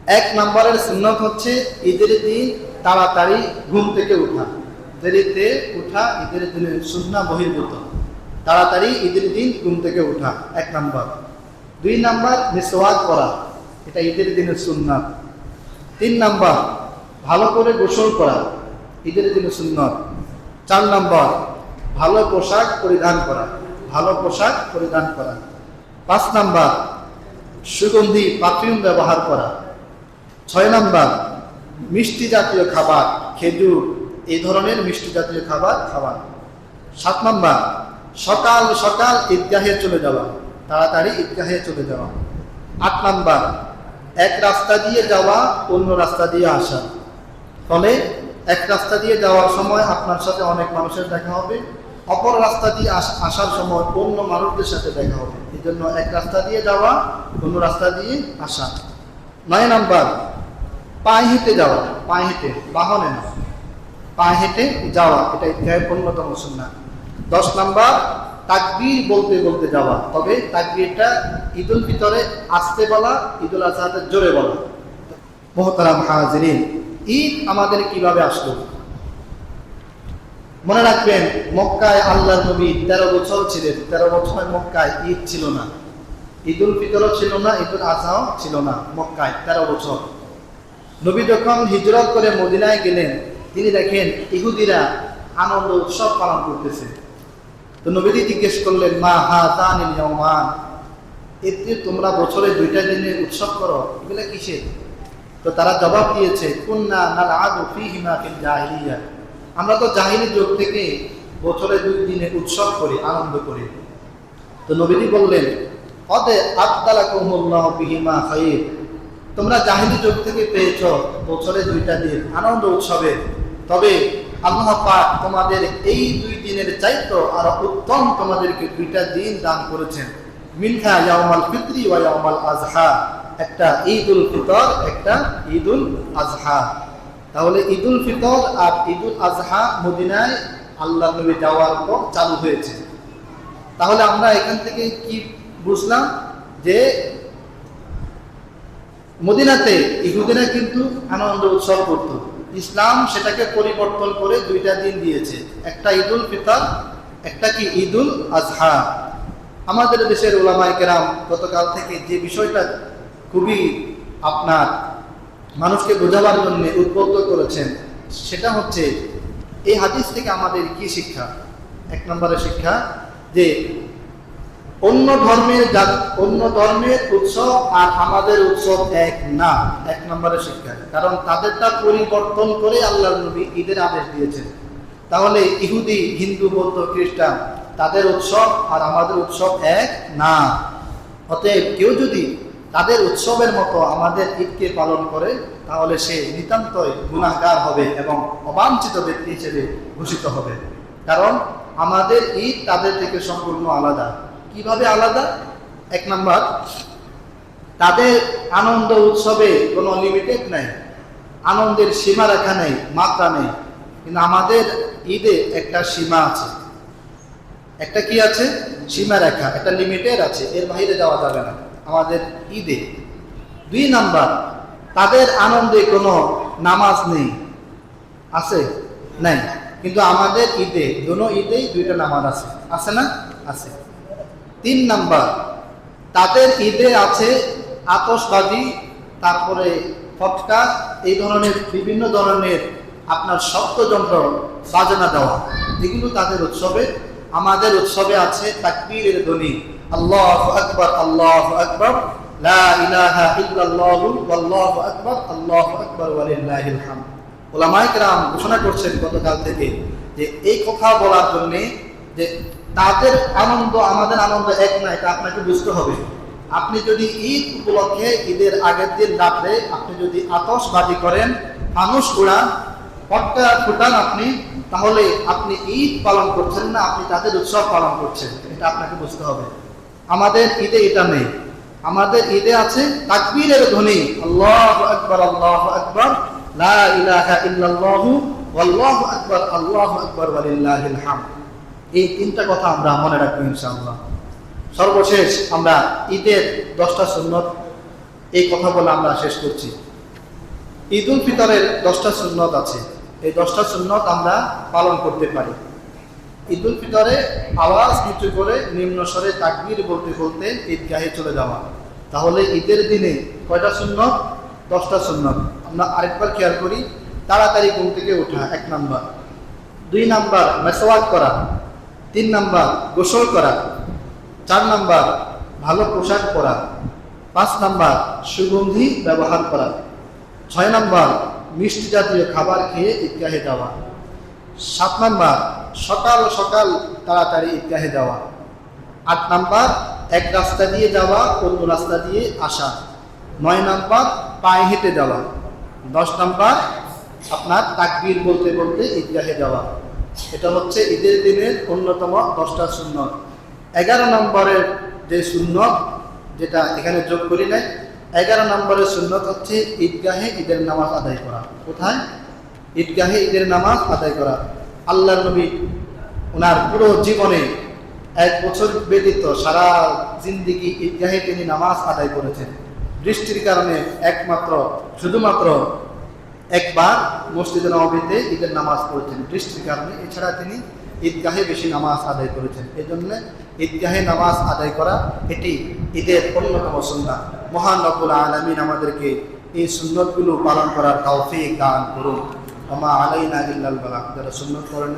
এক নম্বরের সুন্নত হচ্ছে ঈদের দিন তাড়াতাড়ি ঘুম থেকে উঠা। দেরিতে উঠা ঈদের দিনের সুন্নাহ বহির্ভূত। তাড়াতাড়ি ঈদের দিন ঘুম থেকে উঠা এক নম্বর। 2 নম্বর মিসওয়াক করা, এটা ঈদের দিনের সুন্নাত। 3 নম্বর ভালো করে গোসল করা, ঈদের দিনের সুন্নাত। 4 নম্বর ভালো পোশাক পরিধান করা, ভালো পোশাক পরিধান করা। 5 নম্বর সুগন্ধি পারফিউম ব্যবহার করা। 6 নম্বর মিষ্টি জাতীয় খাবার, খেজুর এই ধরনের মিষ্টি জাতীয় খাবার খাওয়া। 7 নম্বর সকাল সকাল ঈদগাহে চলে যাওয়া, তাড়াতাড়ি ঈদগাহে চলে যাওয়া। 8 নম্বর এক রাস্তা দিয়ে যাওয়া অন্য রাস্তা দিয়ে আসা। ফলে এক রাস্তা দিয়ে যাওয়ার সময় আপনার সাথে অনেক মানুষের দেখা হবে, অপর রাস্তা দিয়ে আসার সময় অন্য মানুষদের সাথে দেখা হবে। এই জন্য এক রাস্তা দিয়ে যাওয়া অন্য রাস্তা দিয়ে আসা। 9 নম্বর পায়ে হেঁটে যাওয়া, পায়ে হেঁটে, বাহনে না, পায়ে হেঁটে যাওয়া, এটা ঈদগাহের অন্যতম সুন্নাহ। 10 নম্বর তাকবীর বলতে বলতে যাওয়া, তবে তাকবীরটা ঈদুল ফিতরে আস্তে বলা, ঈদুল আজহাতে জোরে বলা। মুহতারাম হাজিরিন, ঈদ আমাদের কিভাবে আসলো? মনে রাখবেন, মক্কায় আল্লাহর নবী 13 বছর ছিলেন। 13 বছর মক্কায় ঈদ ছিল না, ঈদুল ফিতরও ছিল না, ঈদুল আজহাও ছিল না মক্কায় 13 বছর। নবী যখন হিজরত করে মদিনায় গেলেন, তিনি দেখেন ইহুদিরা আনন্দ উৎসব পালন করতেছে। তো নবীজি জিজ্ঞেস করলেন, মা হাযানিল ইয়াওমান, এতে তোমরা বছরে 2টা দিনে উৎসব করো, এগুলা কিসের? তো তারা জবাব দিয়েছে, কুন্না নালআবু ফীহিমা ফিল জাহিলিয়া, আমরা তো জাহিলি যুগ থেকে বছরে 2 দিনে উৎসব করি, আনন্দ করি। তো নবীজি বললেন, কদ আবদালাকুমুল্লাহু বিহিমা খায়র, তোমরা জাহিলি যুগ থেকে পেয়েছো বছরে 2টা দিন আনন্দ উৎসবে, তবে আল্লাহ পাক তোমাদের এই 2 দিনের চাইতে আর উত্তম তোমাদেরকে 2টা দিন দান করেছেন। মিনহা ইয়াউমাল ফিতরি ওয়া ইয়াউমাল আজহা, একটা ঈদুল ফিতর, একটা ঈদুল আজহা। তাহলে ঈদুল ফিতর আর ঈদুল আজহা মদিনায় আল্লাহ নবী যাওয়ার পর চালু হয়েছে। তাহলে আমরা এখান থেকে কি বুঝলাম? যে মদিনাতে ইহুদিরা কিন্তু আনন্দ উৎসব করত, ইসলাম সেটাকে পরিবর্তন করে 2টা দিন দিয়েছে, একটা ঈদুল ফিতর, একটা কি ঈদুল আজহা। আমাদের দেশের উলামায়ে কেরাম গতকাল থেকে যে বিষয়টা খুবই আপনার মানুষকে বোঝাবার জন্য উদ্বুদ্ধ করেছেন, সেটা হচ্ছে এই হাদিস থেকে আমাদের কি শিক্ষা? 1 নম্বরের শিক্ষা যে অন্য ধর্মের উৎসব আর আমাদের উৎসব এক না, 1 নম্বরের শিক্ষা। কারণ তাদেরটা পরিবর্তন করে আল্লাহর নবী ঈদের আদেশ দিয়েছেন। তাহলে ইহুদি, হিন্দু, বৌদ্ধ, খ্রিস্টান তাদের উৎসব আর আমাদের উৎসব এক না। অতএব কেউ যদি তাদের উৎসবের মতো আমাদের ঈদকে পালন করে, তাহলে সে নিতান্তই গুনাহগার হবে এবং অবাঞ্ছিত ব্যক্তি হিসেবে ঘোষিত হবে। কারণ আমাদের ঈদ তাদের থেকে সম্পূর্ণ আলাদা। কিভাবে আলাদা? 1 নম্বর, তাদের আনন্দ উৎসবে কোনো লিমিটেড নাই, আনন্দের সীমা রেখা নেই, মাত্রা নেই। কিন্তু আমাদের ঈদে একটা সীমা আছে, একটা কি আছে? সীমা রেখা, একটা লিমিটেড আছে, এর বাইরে যাওয়া যাবে না আমাদের ঈদে। 2 নম্বর, তাদের আনন্দে কোনো নামাজ নেই, আছে? নাই। কিন্তু আমাদের ঈদে, দোনো ঈদেই 2টা নামাজ আছে, আছে না? আছে। 3 নম্বর, তাদের ঈদে আছে আতশবাজি, তারপরে ফটকা, এই ধরনের বিভিন্ন ধরনের আপনার শব্দযন্ত্র বাজনা দেওয়া, এগুলো তাদের উৎসবে। আমাদের উৎসবে আছে তাকবীরের ধ্বনি, আল্লাহু আকবার, আল্লাহু আকবার, লা ইলাহা ইল্লাল্লাহু ওয়াল্লাহু আকবার, আল্লাহু আকবার ওয়া লিল্লাহিল হামদ। উলামায়ে কেরাম ঘোষণা করছেন গতকাল থেকে যে এই কথা বলার জন্য যে তাদের আনন্দ আমাদের আনন্দ এক না, এটা আপনাকে বুঝতে হবে। আপনি যদি ঈদ উপলক্ষে, ঈদের আগের দিন রাত্রে আপনি যদি আতশবাজি করেন, ফানুস উড়ান, ফটকা ফুটান আপনি, তাহলে আপনি ঈদ পালন করছেন না, আপনি তাদের উৎসব পালন করছেন, এটা আপনাকে বুঝতে হবে। আমাদের ঈদে এটা নেই। আমাদের ঈদে আছে তাকবীরের ধ্বনি, আল্লাহু আকবার, আল্লাহু আকবার, লা ইলাহা ইল্লাল্লাহু ওয়াল্লাহু আকবার, আল্লাহু আকবার ওয়া লিল্লাহিল হামদ। এই 3টা কথা আমরা মনে রাখবো ইনশাআল্লাহ। সর্বশেষ আমরা ঈদের 10টা সুন্নত এই কথা বলে আমরা শেষ করছি। ঈদ উল ফিতরের 10টা সুন্নত আছে, এই 10টা সুন্নত আমরা পালন করতে পারি। ঈদ উল ফিতরে আওয়াজ নিচু করে নিম্ন স্বরে তাকবীর বলতে বলতে ঈদগাহে চলে যাওয়া। তাহলে ঈদের দিনে কয়টা সুন্নত? 10টা সুন্নত। আমরা আরেকবার খেয়াল করি। তাড়াতাড়ি ঘুম থেকে ওঠা 1 নাম্বার, 2 নাম্বার মেসওয়াক করা, 3 নাম্বার গোসল করা, 4 নাম্বার ভালো পোশাক পরা, 5 নাম্বার সুগন্ধি ব্যবহার করা, 6 নাম্বার মিষ্টি জাতীয় খাবার খেয়ে ঈদগাহে যাওয়া, 7 নাম্বার সকাল সকাল তাড়াতাড়ি ঈদগাহে যাওয়া, 8 নাম্বার এক রাস্তা দিয়ে যাওয়া অন্য রাস্তা দিয়ে আসা, 9 নাম্বার পায়ে হেঁটে যাওয়া, 10 নাম্বার আপনার তাকবীর বলতে বলতে ঈদগাহে যাওয়া। এটা হচ্ছে ঈদের দিনের অন্যতম 10টা সুন্নত। 11 নম্বরের যে সুন্নত, যেটা এখানে যোগ করি নাই, 11 নম্বরের সুন্নত হচ্ছে ঈদগাহে ঈদের নামাজ আদায় করা। কোথায়? ঈদগাহে ঈদের নামাজ আদায় করা। আল্লাহর নবী ওনার পুরো জীবনে 1 বছর ব্যতীত সারা জিন্দিগি ঈদগাহে তিনি নামাজ আদায় করেছেন। বৃষ্টির কারণে শুধুমাত্র একবার মসজিদে নববীতে ঈদের নামাজ পড়েছেন বৃষ্টির কারণে, এছাড়া তিনি ঈদগাহে বেশি নামাজ আদায় করেছেন। এই জন্য ঈদগাহে নামাজ আদায় করা এটি ঈদের অন্যতম সুন্নাত। মহান রব্বুল আলামিন আমাদেরকে এই সুন্নতগুলো পালন করার তৌফিক দান করুন। ওয়া মা আলাইনা ইল্লাল বালাগ। যারা সুন্নত করেন